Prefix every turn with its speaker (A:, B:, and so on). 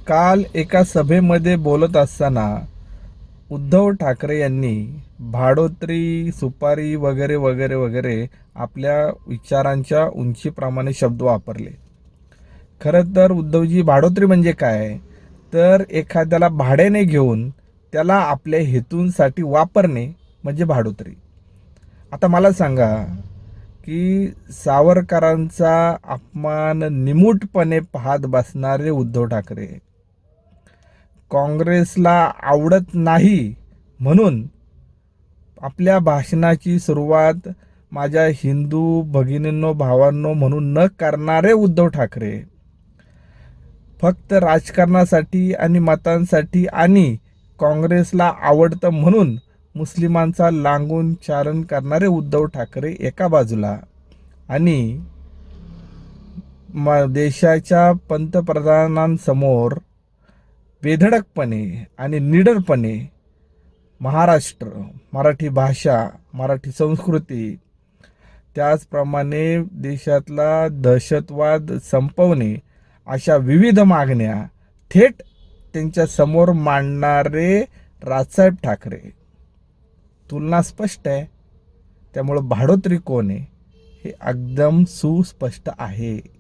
A: काल एका सभेमध्ये बोलत असताना उद्धव ठाकरे यांनी भाडोत्री, सुपारी वगैरे वगैरे वगैरे आपल्या विचारांच्या उंचीप्रमाणे शब्द वापरले. खरं तर उद्धवजी, भाडोत्री म्हणजे काय? तर एखाद्याला भाड्याने घेऊन त्याला आपल्या हेतूंसाठी वापरणे म्हणजे भाडोत्री. आता मला सांगा की सावरकरांचा अपमान निमूटपणे पाहत बसणारे उद्धव ठाकरे काँग्रेसला आवडत नाही म्हणून आपल्या भाषणाची सुरुवात माझ्या हिंदू भगिनींनो, भावांनो म्हणून न करणारे उद्धव ठाकरे फक्त राजकारणासाठी आणि मतांसाठी आणि काँग्रेसला आवडतं म्हणून मुस्लिमांचा लागून चारण करणारे उद्धव ठाकरे एका बाजूला आणि देशाच्या पंतप्रधानांसमोर बेधडकपणे आणि निडरपणे महाराष्ट्र, मराठी भाषा, मराठी संस्कृती, त्याचप्रमाणे देशातला दहशतवाद संपवणे अशा विविध मागण्या थेट त्यांच्या समोर मांडणारे राजसाहेब ठाकरे. तुलना स्पष्ट आहे. त्यामुळं भाडोत्री कोण आहे हे एकदम सुस्पष्ट आहे.